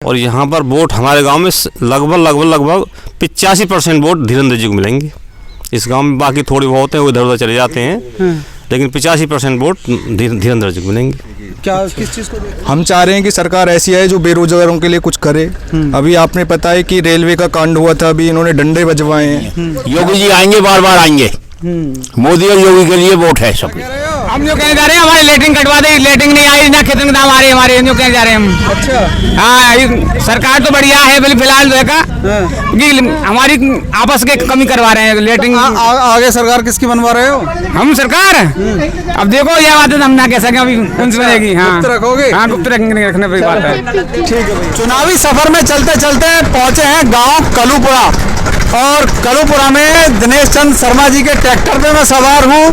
और यहाँ पर वोट हमारे गांव में लगभग 85% वोट धीरेन्द्र जी को मिलेंगे। इस गांव में बाकी थोड़ी बहुत है वो इधर उधर चले जाते हैं, लेकिन 85% वोट धीरेन्द्र जी को मिलेंगे। क्या किस चीज़ को हम चाह रहे हैं कि सरकार ऐसी है जो बेरोजगारों के लिए कुछ करे। अभी आपने पता है कि रेलवे का कांड हुआ था, अभी इन्होंने डंडे बजवाए हैं। योगी जी आएंगे, बार बार आएंगे। मोदी और योगी के लिए वोट है सब। हम जो कहने जा रहे हैं हमारी लेटरिंग कटवा दे, लेटरिंग नहीं आई ना खेतों के दाम आ रहे हमारे, जो कहने जा रहे हैं हम। अच्छा हाँ, सरकार तो बढ़िया है फिलहाल जो है का हमारी आपस के कमी करवा रहे हैं लेटरिंग। आगे सरकार किसकी बनवा रहे हो? हम सरकार अब देखो ये बात है हम ना कह सके अभी कौन सी बनेगी। हाँ गुप्त रखोगे? हाँ गुप्त रखने पर बात है। ठीक है। चुनावी सफर में चलते चलते पहुंचे हैं गांव कलूपुरा, और कलूपुरा में दिनेश चंद शर्मा जी के ट्रैक्टर पे मैं सवार हूँ।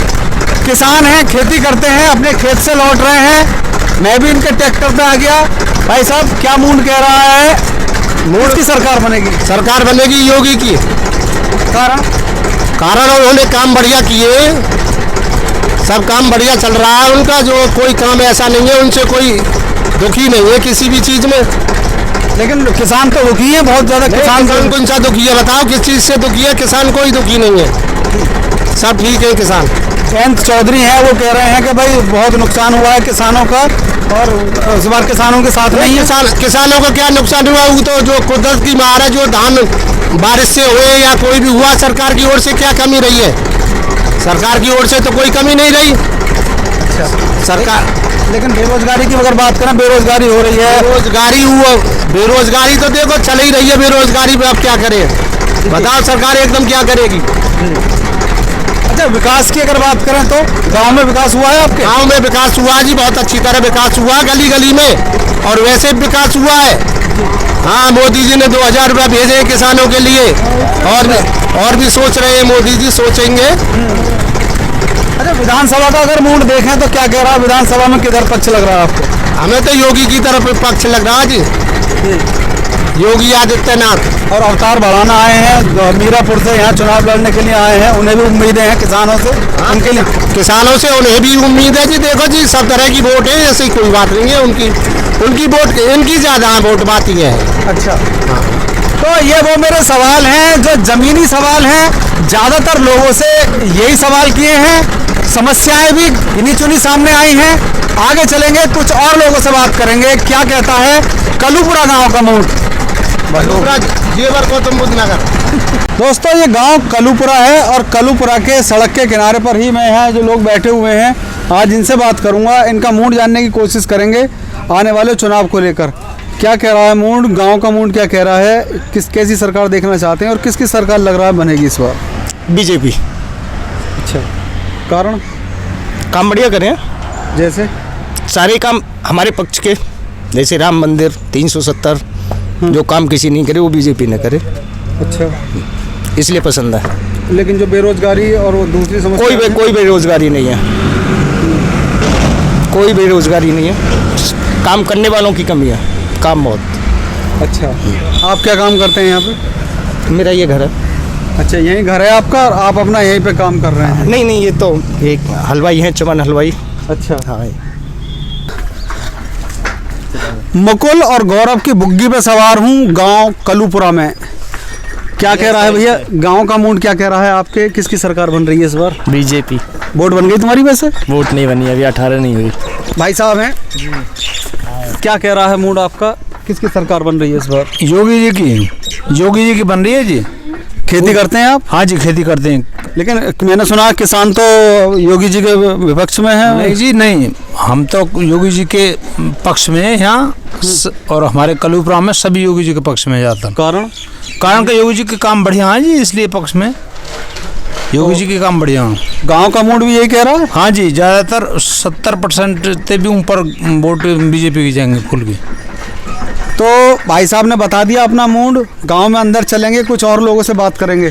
किसान हैं, खेती करते हैं, अपने खेत से लौट रहे हैं। मैं भी इनके ट्रैक्टर पे आ गया। भाई साहब क्या मूड कह रहा है? मूड की सरकार बनेगी? सरकार बनेगी योगी की। कारण उन्होंने काम बढ़िया किए, सब काम बढ़िया चल रहा है उनका। जो कोई काम ऐसा नहीं है, उनसे कोई दुखी नहीं है किसी भी चीज में। लेकिन किसान तो दुखी है बहुत ज्यादा। किसान कौन सा दुखी है बताओ? किस चीज से दुखी है? किसान कोई दुखी नहीं है, सब ठीक है किसान। जयंत चौधरी हैं, वो कह रहे हैं कि भाई बहुत नुकसान हुआ है किसानों का, और इस बार किसानों के साथ नहीं है। किसानों का क्या नुकसान हुआ? वो तो जो कुदरत की मार है, जो धान बारिश से हुए या कोई भी हुआ, सरकार की ओर से क्या कमी रही है? सरकार की ओर से तो कोई कमी नहीं रही। अच्छा सरकार लेकिन बेरोजगारी की अगर बात करें, बेरोजगारी हो रही है। बेरोजगारी तो देखो चल ही रही है। बेरोजगारी पे अब क्या करें बताओ? सरकार एकदम क्या करेगी? अच्छा विकास की अगर बात करें तो गांव में विकास हुआ है आपके? गांव में विकास हुआ जी, बहुत अच्छी तरह विकास हुआ गली गली में, और वैसे भी विकास हुआ है। हाँ, मोदी जी ने 2000 रुपया भेजे किसानों के लिए, और भी सोच रहे हैं, मोदी जी सोचेंगे। अच्छा विधानसभा का अगर मूड देखें तो क्या कह रहा है विधानसभा में? किधर पक्ष लग रहा है आपको? हमें तो योगी की तरफ पक्ष लग रहा है जी, योगी आदित्यनाथ। और अवतार बढ़ाना आए हैं मीरापुर से, यहाँ चुनाव लड़ने के लिए आए हैं। उन्हें भी उम्मीदें हैं किसानों से, उनके लिए किसानों से उन्हें भी उम्मीद है जी। देखो जी, सब तरह की वोट है, ऐसी कोई बात नहीं है। उनकी वोट इनकी ज्यादा वोट बात ही है। अच्छा हाँ। तो ये वो मेरे सवाल हैं जो जमीनी सवाल हैं। ज़्यादातर लोगों से यही सवाल किए हैं, समस्याएं भी गिनी चुनी सामने आई हैं। आगे चलेंगे, कुछ और लोगों से बात करेंगे। क्या कहता है कलूपुरा गांव का मूड? दोस्तों ये गांव कलूपुरा है, और कलूपुरा के सड़क के किनारे पर ही मैं यहाँ जो लोग बैठे हुए हैं, आज इनसे बात करूँगा। इनका मूड जानने की कोशिश करेंगे आने वाले चुनाव को लेकर। क्या कह रहा है मूड, गांव का मूड क्या कह रहा है, कैसी सरकार देखना चाहते हैं, और किसकी सरकार लग रहा है बनेगी इस बार? बीजेपी। अच्छा कारण? काम बढ़िया करें, जैसे सारे काम हमारे पक्ष के, जैसे राम मंदिर 370, जो काम किसी नहीं करे वो बीजेपी ने करे। अच्छा इसलिए पसंद है। लेकिन जो बेरोजगारी और वो दूसरी समस्या कोई बेरोजगारी नहीं है, कोई बेरोजगारी नहीं है। काम करने वालों की कमी है, काम बहुत। अच्छा आप क्या काम करते हैं यहाँ पे? मेरा ये घर है। अच्छा यही घर है आपका, और आप अपना यहीं पे काम कर रहे हैं? नहीं, ये तो एक हलवाई है, चमन हलवाई। अच्छा हाँ। मुकुल और गौरव की बुग्गी पे सवार हूँ गांव कलूपुरा में। क्या कह रहा है भैया गांव का मूड? क्या कह रहा है आपके? किसकी सरकार बन रही है इस बार? बीजेपी। वोट बन गई तुम्हारी? वैसे वोट नहीं बनी, अभी 18 नहीं हुई। भाई साहब हैं, क्या कह रहा है मूड आपका? किसकी सरकार बन रही है इस बार? योगी जी की बन रही है जी। खेती करते हैं आप? हाँ जी खेती करते हैं। लेकिन मैंने सुना किसान तो योगी जी के विपक्ष में है। नहीं जी नहीं, हम तो योगी जी के पक्ष में हैं यहाँ, और हमारे कलूपुरा में सभी योगी जी के पक्ष में जाता है। कारण का योगी जी के काम बढ़िया है जी, इसलिए पक्ष में योगी जी के काम बढ़िया है। गांव का मूड भी यही कह रहा है? हाँ जी, ज़्यादातर 70% से भी ऊपर वोट बीजेपी की जाएंगे फुल की। तो भाई साहब ने बता दिया अपना मूड। गांव में अंदर चलेंगे, कुछ और लोगों से बात करेंगे।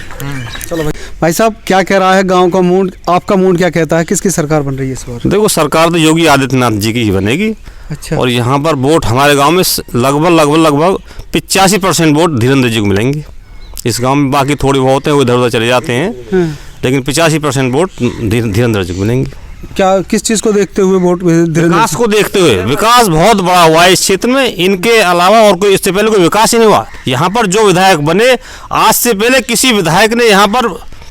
चलो भाई साहब क्या कह रहा है गांव का मूड? आपका मूड क्या कहता है? किसकी सरकार बन रही है इस बार? देखो सरकार तो योगी आदित्यनाथ जी की ही बनेगी। अच्छा और यहाँ पर वोट हमारे गांव में लगभग 85% वोट धीरेन्द्र जी को मिलेंगे। इस गांव में बाकी थोड़ी बहुत है वो इधर उधर चले जाते हैं, लेकिन 85% वोट धीरेन्द्र जी को मिलेंगे। क्या किस चीज को देखते हुए वोट धीरेन्द्र विकास को देखते हुए, विकास बहुत बड़ा हुआ है इस क्षेत्र में, इनके अलावा और कोई इससे पहले कोई विकास ही नहीं हुआ। यहाँ पर जो विधायक बने, आज से पहले किसी विधायक ने यहाँ पर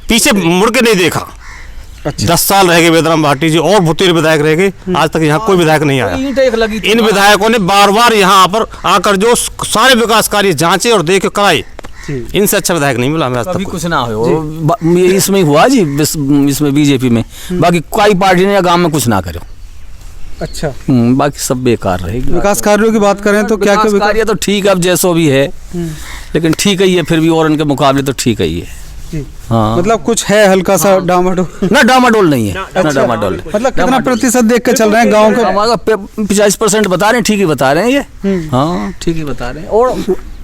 पीछे मुड़ के नहीं देखा। 10 साल रह गए वेदराम भाटी जी और भूतेर विधायक रह गए, आज तक यहाँ कोई विधायक नहीं आया। इन विधायकों ने बार बार यहाँ पर आकर जो सारे विकास कार्य जांचे और देख कराए, इनसे अच्छा विधायक नहीं मिला हमें आज तक। अभी कुछ ना हो इसमें हुआ जी, इसमें बीजेपी में, बाकी कोई पार्टी ने या गांव में कुछ ना करे। अच्छा, बाकी सब बेकार रहेगी। विकास कार्यों की बात करें तो क्या क्या कार्य तो ठीक है, अब जैसो भी है, लेकिन ठीक ही है फिर भी, और उनके मुकाबले तो ठीक ही है। हाँ, मतलब कुछ है हल्का सा डामाडोल? ना डामाडोल नहीं है, ना डामाडोल। मतलब कितना प्रतिशत देख के चल रहे हैं गाँव का? 50% बता रहे हैं, ठीक ही बता रहे हैं ये। हाँ, ठीक ही बता रहे हैं।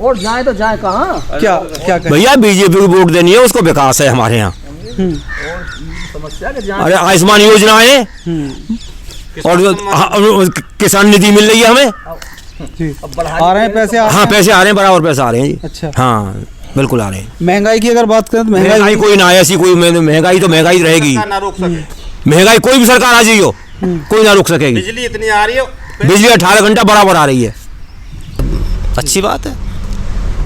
और जाए तो जाए कहाँ? क्या क्या भैया बीजेपी को वोट देनी है, उसको विकास है हमारे यहाँ। अरे आयुष्मान योजना है और किसान निधि मिल रही है हमें। आ रहे हैं पैसे? हाँ, पैसे आ रहे हैं, बराबर पैसे आ रहे हैं जी। अच्छा, हाँ बिल्कुल आ रहे हैं। महंगाई की अगर बात करें तो महंगाई कोई ना है, ऐसी कोई महंगाई तो महंगाई रहेगी। महंगाई कोई भी सरकार आ जाइए कोई ना रोक सकेगी। बिजली इतनी आ रही है, बिजली 18 घंटा बराबर आ रही है, अच्छी बात है।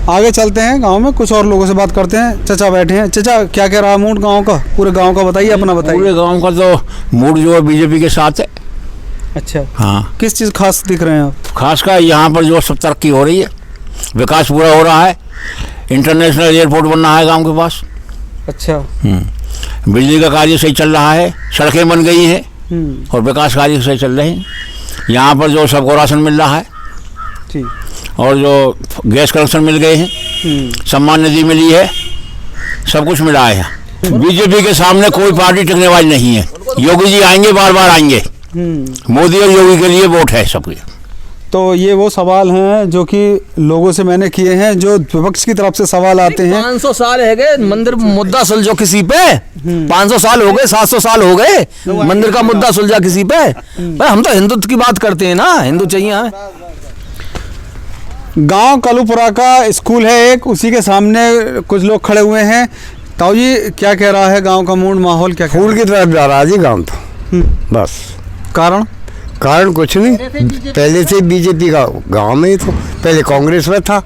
आगे चलते हैं, गांव में कुछ और लोगों से बात करते हैं। चचा बैठे हैं। चचा, क्या कह रहा है मूड गांव का? पूरे गांव का बताइए, अपना बताइए। पूरे गांव का तो मूड जो है बीजेपी के साथ है। अच्छा, हाँ, किस चीज़ खास दिख रहे हैं आप? खास का यहाँ पर जो सब तरक्की हो रही है, विकास पूरा हो रहा है, इंटरनेशनल एयरपोर्ट बन रहा है गांव के पास। अच्छा, बिजली का कार्य सही चल रहा है, सड़कें बन गई हैं और विकास कार्य सही चल रहे हैं। यहाँ पर जो सबको राशन मिल रहा है, ठीक, और जो गैस कनेक्शन मिल गए हैं, सम्मान निधि मिली है, सब कुछ मिला है। बीजेपी के सामने कोई पार्टी टिकने वाली नहीं है। योगी जी आएंगे, बार बार आएंगे। मोदी और योगी के लिए वोट है सबके। तो ये वो सवाल हैं जो कि लोगों से मैंने किए हैं, जो विपक्ष की तरफ से सवाल आते हैं। 500 साल है गए मंदिर मुद्दा सुलझो किसी पे, 500 साल हो गए, 700 साल हो गए, मंदिर का मुद्दा सुलझा किसी पे। भाई हम तो हिंदुत्व की बात करते हैं ना, हिंदू चाहिए हमें। गांव कलूपुरा का स्कूल है एक, उसी के सामने कुछ लोग खड़े हुए हैं। ताऊ जी, क्या कह रहा है गांव का मूड माहौल? क्या फूल की तरफ जा रहा है जी गांव तो। बस कारण कुछ नहीं, पहले से बीजेपी का गांव में ही तो, पहले कांग्रेस में था,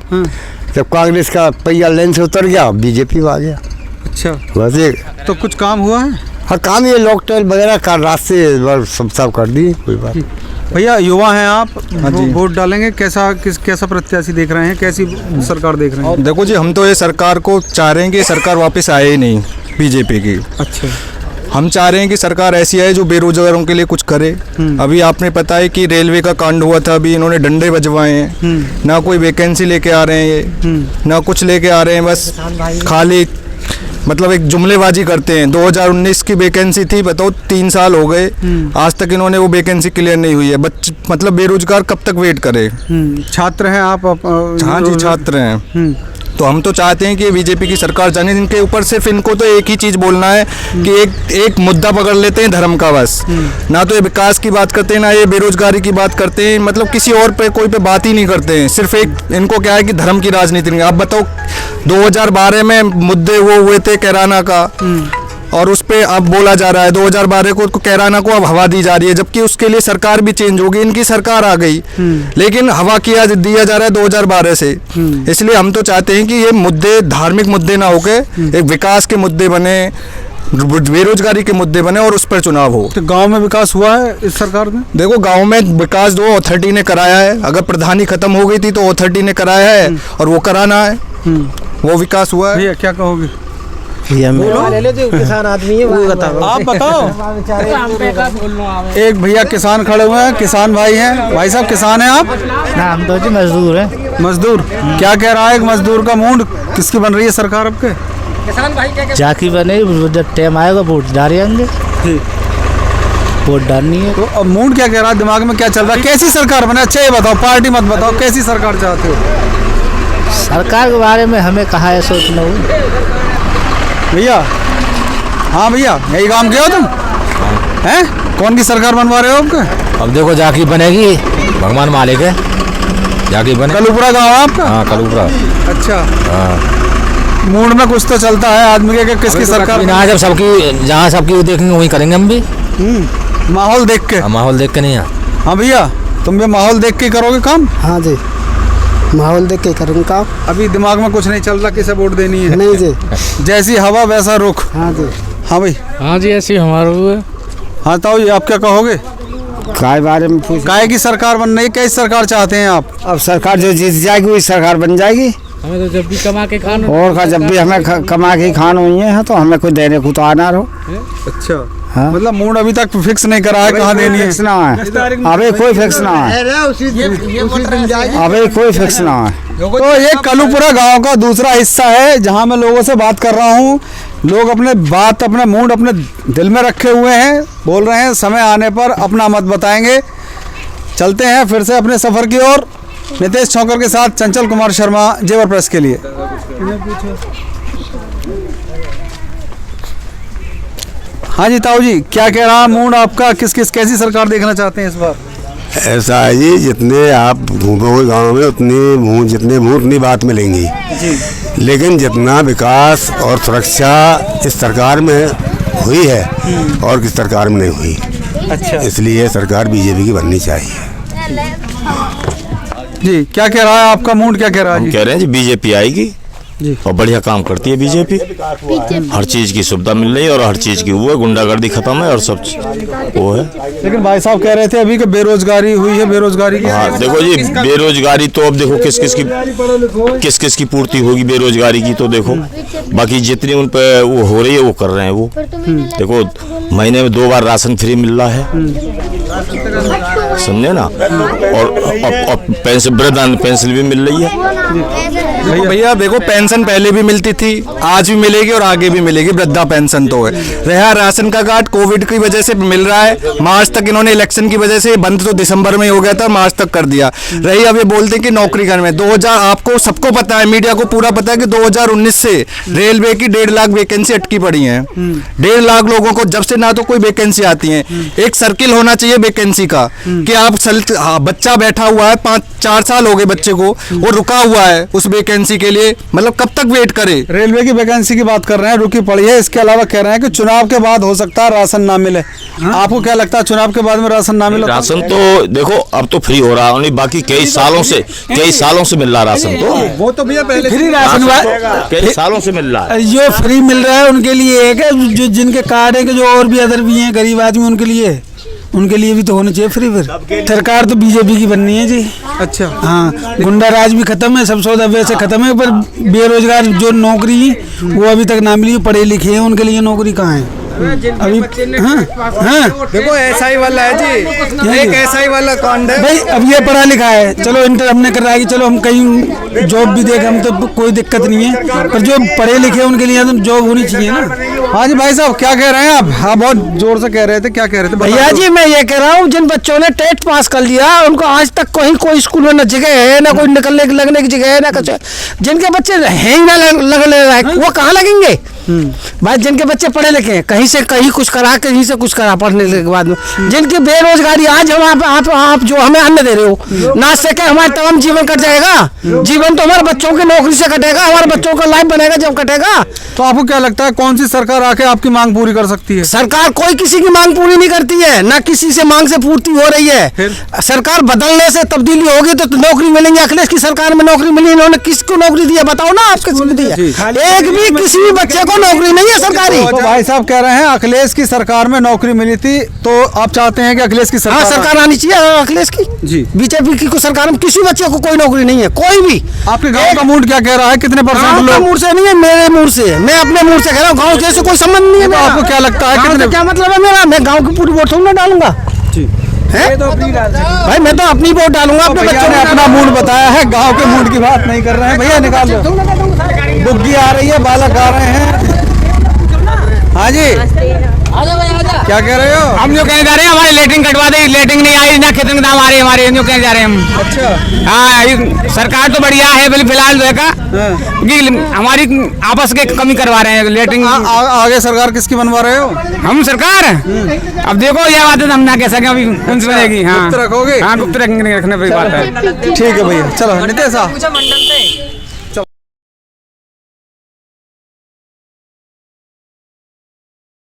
जब कांग्रेस का पहिया लाइन से उतर गया बीजेपी में आ गया। अच्छा, बस ये तो कुछ काम हुआ है? हाँ, काम ये लॉकडाउन वगैरह का रास्ते सब कर दिए, कोई बात। भैया युवा हैं आप, वोट डालेंगे, कैसा प्रत्याशी देख रहे हैं, कैसी सरकार देख रहे हैं? देखो जी, हम तो ये सरकार को चाह रहे हैं कि सरकार वापस आए ही नहीं बीजेपी की। अच्छा, हम चाह रहे हैं कि सरकार ऐसी है जो बेरोजगारों के लिए कुछ करे। अभी आपने पता है कि रेलवे का कांड हुआ था, अभी इन्होंने डंडे बजवाए हैं, ना कोई वैकेंसी लेके आ रहे हैं ये, ना कुछ लेके आ रहे हैं, बस खाली मतलब एक जुमलेबाजी करते हैं। 2019 की वैकेंसी थी, बताओ 3 साल हो गए, आज तक इन्होंने वो वैकेंसी क्लियर नहीं हुई है। मतलब बेरोजगार कब तक वेट करे? छात्र हैं आप? हाँ जी, छात्र हैं। तो हम तो चाहते हैं कि बीजेपी की सरकार जाने, इनके ऊपर सिर्फ इनको तो एक ही चीज़ बोलना है कि एक मुद्दा पकड़ लेते हैं धर्म का, बस। ना तो ये विकास की बात करते हैं, ना ये बेरोजगारी की बात करते हैं, मतलब किसी और पे कोई पे बात ही नहीं करते हैं। सिर्फ एक इनको क्या है कि धर्म की राजनीति नहीं। आप बताओ 2012 में मुद्दे वो हुए थे कैराना का, और उस पे अब बोला जा रहा है 2012 को कैराना को अब हवा दी जा रही है, जबकि उसके लिए सरकार भी चेंज होगी, इनकी सरकार आ गई, लेकिन हवा दिया जा रहा है 2012 से। इसलिए हम तो चाहते हैं कि ये मुद्दे धार्मिक मुद्दे ना होके एक विकास के मुद्दे बने, बेरोजगारी के मुद्दे बने और उस पर चुनाव हो। तो गांव में विकास हुआ है इस सरकार में? देखो, गांव में विकास जो अथॉरिटी ने कराया है, अगर प्रधानी खत्म हो गई थी तो अथॉरिटी ने कराया है और वो कराना है, वो विकास हुआ है। भैया क्या कहोगे? किसान आदमी है, वो बताओ, आप बताओ। एक भैया किसान खड़े हुए हैं, किसान भाई हैं। भाई साहब किसान हैं आप? हम तो जी मजदूर हैं। मजदूर, क्या कह रहा है मजदूर का मूड? किसकी बन रही है सरकार आपके? जाकी बने, जब टाइम आएगा वोट डालेंगे, वोट डालनी है। तो अब मूड क्या कह रहा है, दिमाग में क्या चल रहा है? कैसी सरकार बने? अच्छा ये बताओ, पार्टी मत बताओ, कैसी सरकार चाहते हो? सरकार के बारे में हमें कहा है सोचना हो भैया। हाँ भैया, यही काम के हो तुम? हैं? कौन की सरकार बनवा रहे हो आपके? अब देखो जाकी बनेगी, भगवान मालिक है, जाकी बने। कलूपुरा गाँव है आपका? हाँ, कलूपुरा। अच्छा, मूड में कुछ तो चलता है आदमी के, किसकी सरकार? जब सबकी, जहाँ सबकी देखेंगे वहीं करेंगे हम भी। माहौल देख के? माहौल देख के नहीं है। हाँ भैया, तुम भी माहौल देख के करोगे काम? हाँ जी, माहौल देख के करूँगा काम। अभी दिमाग में कुछ नहीं चल रहा किसे वोट देनी है? नहीं जी। जैसी हवा वैसा रुख। हाँ जी। हाँ भाई। हाँ जी, ऐसी हमारा हुआ। हाँ ताऊ जी, आप क्या कहोगे? काय बारे में पूछ? काय की सरकार बन रही है, कैसी सरकार चाहते हैं आप? अब सरकार जो जीत जाएगी वही सरकार बन जाएगी। हमें तो जब भी कमा के खाना और का जब भी हमें कमा के खान हुई है तो हमें कोई देने को तो आना रहो। अच्छा। हाँ? मतलब मूड अभी तक फिक्स नहीं करा है कहाँ देनी है? फिक्स ना है अभी, कोई फिक्स ना है अभी, कोई फिक्स ना है। तो ये कलूपुरा गांव का दूसरा हिस्सा है जहां मैं लोगों से बात कर रहा हूं। लोग अपने मूड अपने दिल में रखे हुए हैं, बोल रहे हैं समय आने पर अपना मत बताएंगे। चलते हैं फिर से अपने सफ़र की ओर। नितेश छौकर के साथ चंचल कुमार शर्मा, जेवर प्रेस के लिए। हाँ जी ताऊ जी, क्या कह रहा मूड आपका? कैसी सरकार देखना चाहते हैं इस बार? ऐसा है जी, जितने आप घूमोगे गांव में जितने मुँह उतनी बात मिलेंगी, लेकिन जितना विकास और सुरक्षा इस सरकार में हुई है और किस सरकार में नहीं हुई। अच्छा। इसलिए सरकार बीजेपी की बननी चाहिए। जी, क्या कह रहा है आपका मूड? क्या कह रहा है जी? कह रहे हैं जी बीजेपी आएगी जी। और बढ़िया काम करती है बीजेपी। हर चीज की सुविधा मिल रही है और हर चीज की वो है, गुंडागर्दी खत्म है और सब वो है। लेकिन भाई साहब कह रहे थे अभी कि बेरोजगारी हुई है, बेरोजगारी की। हाँ देखो जी, बेरोजगारी तो अब देखो किस किस की पूर्ति होगी बेरोजगारी की, तो देखो बाकी जितनी उन पे वो हो रही है वो कर रहे हैं वो। देखो महीने में 2 बार राशन फ्री मिल रहा है, समझे ना, और पेंशन, वृद्धान पेंशन भी मिल रही है। भैया देखो, पेंशन पहले भी मिलती थी, आज भी मिलेगी और आगे भी मिलेगी। वृद्धा पेंशन तो है। रहा राशन का कार्ड, कोविड की वजह से मिल रहा है। मार्च तक इन्होंने इलेक्शन की वजह से बंद तो दिसंबर में हो गया था, मार्च तक कर दिया। रही अब ये बोलते हैं कि नौकरी करने में 2000, आपको सबको पता है, मीडिया को पूरा पता है कि 2019 से रेलवे की 1.5 लाख वैकेंसी अटकी पड़ी है। 1.5 लाख लोगों को जब से ना तो कोई वैकेंसी आती है। एक सर्किल होना चाहिए वैकेंसी का कि आप बच्चा बैठा हुआ है, 5-4 साल हो गए बच्चे को, वो रुका हुआ है उस वैकेंसी के लिए, मतलब कब तक वेट करे? रेलवे की वैकेंसी की बात कर रहे हैं, रुकी पड़ी है। इसके अलावा कह रहे हैं कि चुनाव के बाद हो सकता है राशन ना मिले। आपको क्या लगता है चुनाव के बाद में राशन ना मिले? राशन तो देखो अब तो फ्री हो रहा है, बाकी कई सालों से मिल रहा राशन। तो वो तो भैया पहले फ्री राशन कई सालों से मिल रहा है। जो फ्री मिल रहा है उनके लिए एक है, जो जिनके कार्ड है, जो और भी अदर भी हैं गरीब आदमी, उनके लिए भी तो होना चाहिए फ्री। फिर सरकार तो बीजेपी की बननी है जी। अच्छा। हाँ, गुंडा राज भी खत्म है, सब सौदा वैसे खत्म है, पर बेरोजगार जो नौकरी वो अभी तक ना मिली, पढ़े लिखे हैं, उनके लिए नौकरी कहाँ है अभी? हाँ देखो SI वाला है जी, एक SI वाला कांड है भाई। अब ये पढ़ा लिखा है, चलो इंटर हमने कर रहा है कि चलो हम कहीं जॉब भी देखें, हम तो कोई दिक्कत नहीं है, पर जो पढ़े लिखे उनके लिए तो जॉब होनी चाहिए ना। हाँ जी भाई साहब, क्या कह रहे हैं आप? हाँ, बहुत जोर से कह रहे थे, क्या कह रहे थे भैया जी? मैं ये कह रहा हूँ, जिन बच्चों ने टेट पास कर लिया उनको आज तक कहीं कोई स्कूल में न जगह है, ना कोई निकलने लगने की जगह है, ना कुछ। जिनके बच्चे हैं ही ना लगने वो कहाँ लगेंगे भाई? जिनके बच्चे पढ़े लिखे हैं, कहीं से कहीं कुछ करा, कहीं से कुछ करा, पढ़ने के बाद में जिनकी बेरोजगारी, आज हम आप जो हमें अन्न दे रहे हो, ना सके हमारा तमाम जीवन कट जाएगा। जीवन तो हमारे बच्चों की नौकरी से कटेगा, हमारे बच्चों का लाइफ बनेगा जब कटेगा। तो आपको क्या लगता है कौन सी सरकार आके आपकी मांग पूरी कर सकती है? सरकार कोई किसी की मांग पूरी नहीं करती है, ना किसी से मांग से पूर्ति हो रही है। सरकार बदलने से तब्दीली होगी तो नौकरी मिलेंगी। अखिलेश की सरकार में नौकरी मिली, इन्होंने किसको नौकरी दी है बताओ ना? आप किसको दी है? एक भी किसी भी बच्चे को नौकरी नहीं है सरकारी। तो भाई साहब कह रहे हैं अखिलेश की सरकार में नौकरी मिली थी, तो आप चाहते हैं कि अखिलेश की सरकार आनी चाहिए? अखिलेश की जी, बीजेपी की सरकार में किसी बच्चे को कोई नौकरी नहीं है, कोई भी। आपके गांव का मूड क्या कह रहा है? कितने परसेंट लोग? मूड से नहीं है, मेरे मूड से, मैं अपने मूड से कह रहा हूँ, गाँव जैसे कोई संबंध नहीं है। आपको क्या लगता है कितने? क्या मतलब है मेरा? मैं गाँव की पूरी वोट थोड़ी ना डालूंगा भाई, मैं तो अपनी वोट डालूंगा। अपने बच्चों ने अपना मूड बताया है, गांव के मूड की बात नहीं कर रहे हैं। भैया निकाल लो, बुग्गी आ रही है, बालक आ रहे हैं। हाँ जी, क्या कह रहे हो? हम जो कहने जा रहे हैं, हमारी लेटरिंग कटवा दे, लेटरिंग नहीं आई ना, कितने दाम आ रहे हैं हमारे, जो कहने जा रहे हैं हम। अच्छा। हाँ, सरकार तो बढ़िया है फिलहाल हमारी आपस के कमी करवा रहे हैं लेटरिंग। आगे सरकार किसकी बनवा रहे हो? हम सरकार अब देखो ये बात है, हम ना कह सके अभी कौन सी बनेगी। हाँ, गुप्त रखोगे? हाँ, गुप्त रखने पर बात है। ठीक है भैया, चलो नितेश साहब।